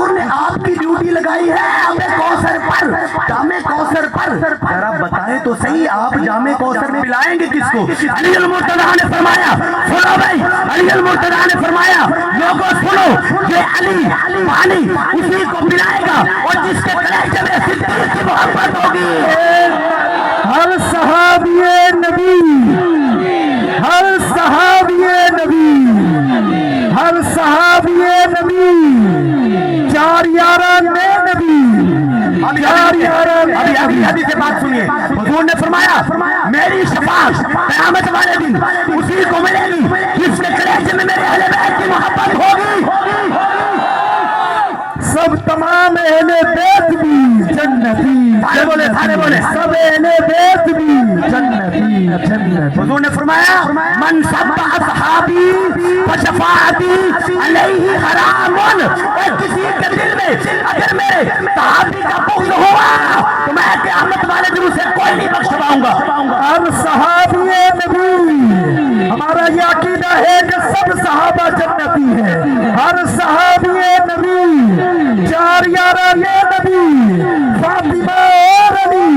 نے آپ کی ڈیوٹی لگائی ہے ہمیں کوثر پر، جامع کوثر پر، ذرا بتائیں تو صحیح آپ جامع کوثر میں پلائیں گے کس کو؟ علی المرتضیٰ نے فرمایا، سنو بھائی، علی المرتضیٰ نے فرمایا لوگوں سنو، یہ علی پانی اسی کو پلائے گا اور جس کے کلیجے میں صدیق کی محبت ہوگی۔ ہر صحابی نبی، ہر صحابی نبی، ہر صحابی نبی، چار یاران نبی، چار یاران ابھی حدیث سے بات سنیے، حضور نے فرمایا میری شفاعت قیامت والے دن اسی کو ملے گی جس کے کلیجے میں میرے اہل بیت کی محبت ہوگی۔ سب تمام اہل بیت بھی جنتی، سارے بولے، سارے بولے، سب اہل بیت بھی جنتی، جنتی۔ حضور نے فرمایا من سب اصحابی فشفاعتی علیہ حرام، اور کسی کے دل میں اگر میرے صحابی کا بغض ہوا تو میں قیامت والے دن اسے کوئی نہیں بخش پاؤں گا۔ ہر صحابی نبی، ہمارا یہ عقیدہ ہے کہ سب صحابہ جنتی ہیں، ہر صحابی نبی، چار یاران نبی، فاطمہ اور علی،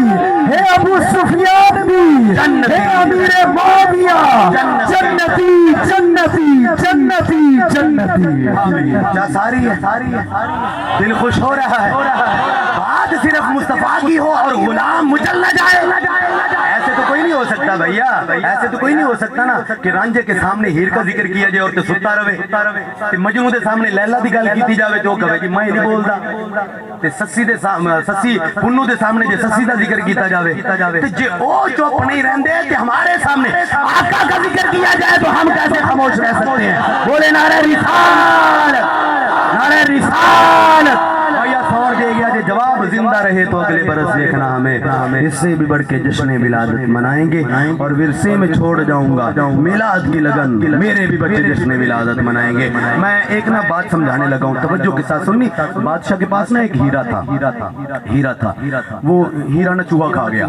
ہے ابو سفیان بھی، ہے امیر معاویہ، جنتی جنتی جنتی جنتی۔ کیا ساری ہے، دل خوش ہو رہا ہے، بات صرف مصطفیٰ کی ہو اور غلام مچل نہ جائے۔ ایسے تو کوئی نہیں ہو سکتا بھیا، ایسے تو کوئی نہیں ہو سکتا نا کہ رانجھے کے سامنے ہیر کا ذکر کیا جائے اور تے ستا رہے، تے مجنوں دے سامنے لیلا دی گل کیتی جاوے تو کہے جی میں نہیں بولدا، تے سسی دے سامنے سسی پنو دے سامنے جے سسی دا ذکر کیتا جاوے تے جے او چپ نہیں رہندے تے ہمارے سامنے آقا کا ذکر کیا جائے تو ہم کیسے خاموش رہ سکتے ہیں؟ بولے نعرہ رسالت، نعرہ رسالت۔ بھیا سوڑ دے گیا جے جواب زندہ رہے تو اگلے برس دیکھنا ہمیں، اس سے بھی بڑھ کے جشن ولادت منائیں گے اور ورثے میں چھوڑ جاؤں گا میلاد کی لگن، میرے بھی بچے جشن ولادت منائیں گے۔ میں ایک نا بات سمجھانے لگا ہوں، توجہ کے ساتھ سننی۔ بادشاہ کے پاس نا ایک ہیرا تھا، وہ ہیرا نے چوہا کھا گیا،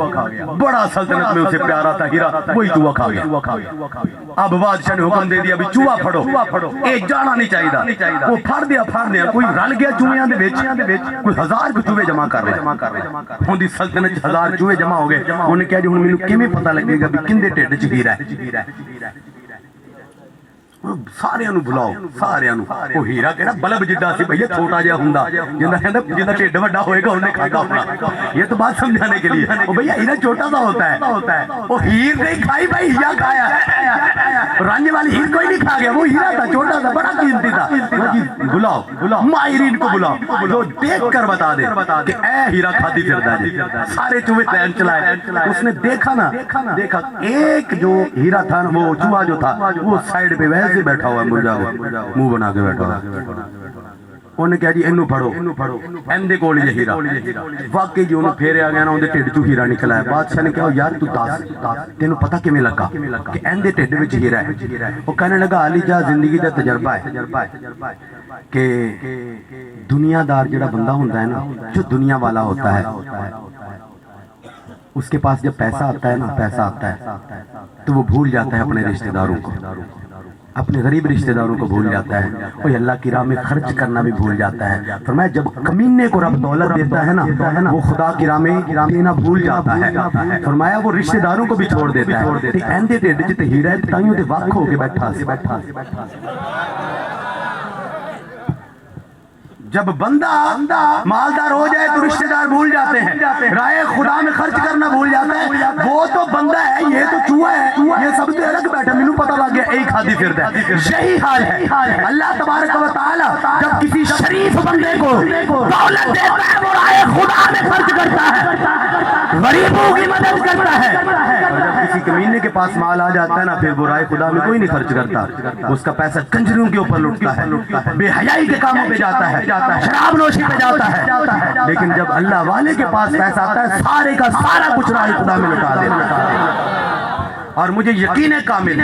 بڑا سلطنت میں اسے پیارا تھا ہیرا، وہی چوہا کھا گیا۔ اب بادشاہ نے حکم دے دیا بھی چوہا پھڑو، اے جانا نہیں چاہیے، وہ پھڑ دیا، کوئی رل گیا چوہیاں دے وچ، کوئی 1000 کو چوہے جمع کر لے، ہوں دی سلطنت 1000 چوہے جمع ہو گئے۔ انہوں نے کہا جی ہوں مینوں کیویں پتہ لگے گا بھی کندے ٹھڈ وچ ہیرا ہے؟ سارے نو بلاؤ، سارے نو، وہ ہیرا کہنا بلب جڈا سی بھیا، چھوٹا جہا ہوندا جندا ٹھڈ بڑا ہوئے گا انہیں کھاتا ہوگا۔ یہ تو بات سمجھانے کے لیے، وہ بھیا ہیرا چھوٹا سا ہوتا ہے، وہ ہیر نہیں کھائی بھائی، ہیرا کھایا، رانجھے والی ہیر کوئی نہیں کھا گیا، وہ ہیرا تھا، چھوٹا تھا، بڑا قیمتی تھا۔ بلاؤ ماہرین کو بلاؤ جو دیکھ کر بتا دے کہ اے ہیرا کھادی پھردا جی۔ سارے چوہے لائن چلائے، اس نے دیکھا ایک جو ہیرا تھا وہ چوہا جو تھا وہ سائیڈ پہ ویسے بیٹھا ہوا ہے، منہ بنا کے بیٹھا ہوا ہے۔ انہوں نے کہا جی اینو پھڑو، اندے کول ہی ہیرا، واقعی جو انہوں پھیرے آ گیا نا اندے ٹھڈ چوں ہیرا نکلا ہے۔ بادشاہ نے کہا یار تو دس تینوں پتہ کیویں لگا کہ اندے ٹھڈ وچ ہیرا ہے؟ وہ کہنے لگا علی جا زندگی دا تجربہ ہے کہ دنیا دار جڑا بندہ ہوتا ہے نا، جو دنیا والا ہوتا ہے، اس کے پاس جب پیسہ آتا ہے تو وہ بھول جاتا ہے اپنے رشتہ داروں کو، اپنے غریب رشتہ داروں کو بھول جاتا ہے، اور اللہ کی راہ میں خرچ کرنا بھی بھول جاتا ہے۔ فرمایا جب کمینے کو رب دولت دیتا ہے نا، وہ خدا کی راہ میں دینا بھول جاتا ہے۔ فرمایا وہ رشتہ داروں کو بھی چھوڑ دیتا ہے۔ تے ایندے ٹھڈ وچ تے ہیرا ہے، تائیوں تے وق ہو کے بیٹھا سی۔ جب بندہ مالدار ہو جائے تو رشتہ دار بھول جاتے ہیں، رائے خدا میں خرچ کرنا بھول جاتا ہے۔ وہ تو بندہ ہے، یہ تو چوہا ہے، یہ سب تو الگ بیٹھا، مینوں پتہ لگ گیا ایک کھادی پھردا ہے۔ یہی حال ہے اللہ تبارک و تعالی جب کسی شریف بندے کو دولت دیتا ہے، وہ رائے خدا میں خرچ کرتا ہے، غریبوں کی مدد کرتا ہے۔ اور جب کسی کمینے کے پاس مال آ جاتا ہے نا، پھر وہ رائے خدا میں کوئی نہیں خرچ کرتا، اس کا پیسہ کنجریوں کے اوپر لٹتا ہے، بے حیائی کے کاموں پہ جاتا ہے، شراب نوشی پہ جاتا ہے۔ لیکن جب اللہ والے کے پاس پیسہ آتا ہے، سارے کا سارا کچھ راہ خدا میں لٹا دیتا ہے۔ اور مجھے یقین کامل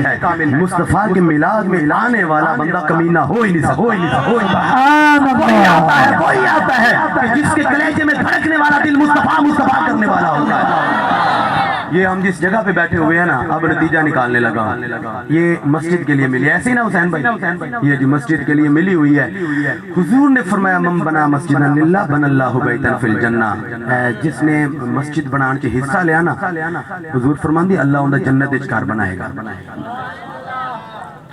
ہے مصطفیٰ کے میلاد میں آنے والا بندہ کمینہ ہو ہی نہیں سکتا۔ کوئی آتا ہے کہ جس کے کلیجے میں دھڑکنے والا دل مصطفیٰ کرنے والا ہوتا ہے۔ یہ ہم جس جگہ پہ بیٹھے ہوئے ہیں نا اب نتیجہ نکالنے لگا ہوں. یہ مسجد کے لیے ملی ایسے ہی نا حسین بھائی, یہ جو مسجد کے لیے ملی ہوئی ہے. حضور نے فرمایا من بنا مسجدا للہ بن اللہ بیتا فی الجنہ, جس نے مسجد بنانے کے حصہ لیا نا حضور فرمان دی اللہ اندر جنت وچ گھر بنائے گا.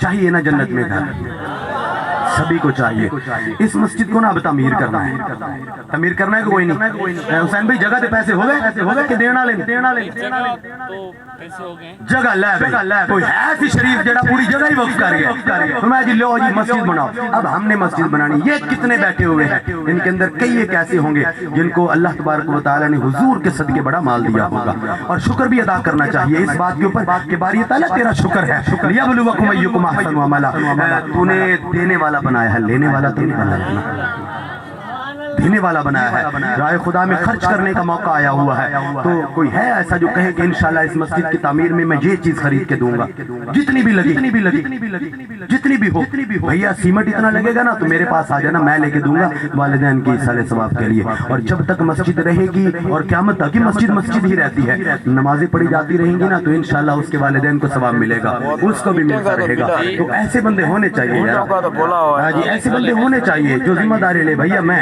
چاہیے نا جنت میں گھر, سبھی کو چاہیے. اس مسجد کو نا اب تعمیر کرنا ہے, تعمیر کرنا ہے کہ کوئی نہیں. حسین بھائی جگہ دے پیسے ہو گئے کہ دینا لے جگہ لے بھائی, کوئی ہے سی شریف جڑا پوری جگہ ہی وقف کر گیا فرمایا جی لو جی مسجد بناؤ. اب ہم نے مسجد بنانی, یہ کتنے بیٹھے ہوئے ہیں ان کے اندر کئی ایک ایسے ہوں گے جن کو اللہ تبارک و تعالیٰ نے حضور کے صدقے بڑا مال دیا ہوگا, اور شکر بھی ادا کرنا چاہیے اس بات کے اوپر کہ باری تعالیٰ تیرا شکر ہے. لیبلوکم ایکم احسن عملا, تو نے دینے والا بنایا ہے, لینے والا تو نہیں بنایا, دینے والا بنایا ہے. رائے خدا میں خرچ کرنے کا موقع آیا ہوا ہے, تو کوئی ہے ایسا جو کہے کہ انشاءاللہ اس مسجد کی تعمیر میں یہ چیز خرید کے دوں گا, جتنی بھی لگی جتنی بھی ہو. بھیا سیمنٹ اتنا لگے گا نا تو میرے پاس آ جانا, میں لے کے دوں گا والدین کی صالح ثواب کے لیے. اور جب تک مسجد رہے گی اور قیامت تک مسجد ہی رہتی ہے, نمازیں پڑھی جاتی رہیں گی نا تو انشاءاللہ اس کے والدین کو ثواب ملے گا, اس کو بھی ملتا رہے گا. تو ایسے بندے ہونے چاہیے یار, جی ایسے بندے ہونے چاہیے جو ذمہ داری لے. بھیا میں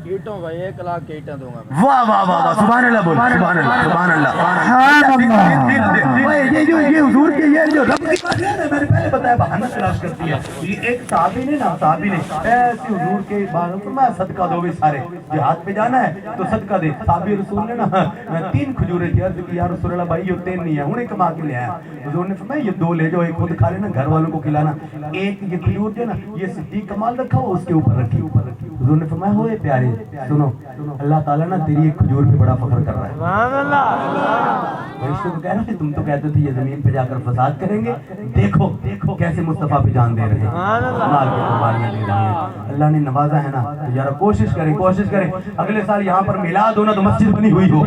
اینٹوں کا 1 لاکھ کے اینٹیں دوں گا. واہ واہ واہ واہ, سبحان اللہ بول, سبحان اللہ سبحان اللہ. یہ حضور کے یہ جو رب کی بات ہے نا, میں نے پہلے بتایا بہانہ تلاش کرتی ہے. یہ ایک صحابی نے ایسے حضور کے بارے میں فرمایا صدقہ دو بھی سارے, جہاد پہ جانا ہے تو صدقہ دے. صحابی رسول نے نا 3 کھجوریں تھی, عرض کی یا رسول اللہ بھائی یہ 3 نہیں ہے, انہیں کما کے لے آیا. حضور نے فرمایا یہ 2 لے جاؤ, ایک خود کھا لینا, گھر والوں کو کھلانا. ایک یہ کھجور جو ہے نا یہ صدیق کمال رکھا ہوا, اس کے اوپر رکھی. حضور نے فرمایا ہوئے پیارے سنو, اللہ تعالیٰ نا تیری ایک کھجور پہ بڑا فخر کر رہا ہے. سبحان اللہ. فرشتوں کو کہہ رہا ہے تم تو کہتے تھے یہ زمین پہ جا کر فساد کریں گے, دیکھو کیسے مصطفیٰ پہ جان دے رہے ہیں, مال کی قربانیاں دے رہے ہیں. اللہ نے نوازا ہے نا, تو یار کوشش کریں اگلے سال یہاں پر میلاد ہونا تو مسجد بنی ہوئی ہو.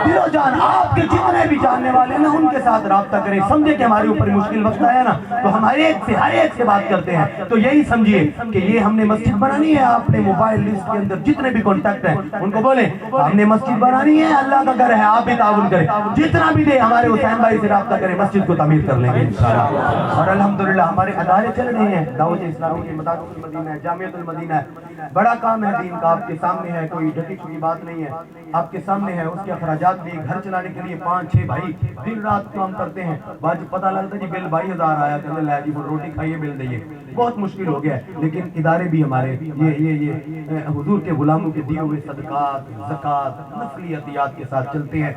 دل و جان آپ کے جتنے بھی جاننے والے ہیں نا ان کے ساتھ رابطہ کریں. سمجھے کہ ہمارے اوپر مشکل وقت آیا نا تو ہم ہر ایک سے بات کرتے ہیں, تو یہی سمجھیے کہ یہ ہم نے مسجد بنانی ہے. آپ نے موبائل لسٹ کے اندر جتنے بھی کانٹیکٹ ہیں ان کو بولیں ہم نے مسجد بنانی ہے, اللہ کا گھر ہے, آپ بھی تعاون کریں, جتنا بھی دے ہمارے حسین بھائی سے رابطہ کریں, مسجد کو تعمیر کر لیں گے انشاءاللہ. اور الحمدللہ ہمارے ادارے چل رہے ہیں, دعوت اسلامی کے مدارس المدینہ ہے, جامعۃ المدینہ ہے. بڑا کام ہے دین کا, آپ کے سامنے ہے, کوئی ڈھکی چھپی بات نہیں ہے, آپ کے سامنے ہے. اس کے اخراجات بھی, گھر چلانے کے لیے 5-6 بھائی دن رات کام کرتے ہیں. بعد پتہ لگتا ہے جی بل 22,000 آیا, کہ لے جی روٹی کھائیے بل دئیے, بہت مشکل ہو گیا ہے. لیکن ادارے بھی ہمارے یہ حضور کے غلاموں کے دیے ہوئے صدقات, زکوٰۃ, نفلی عطیات کے ساتھ چلتے ہیں.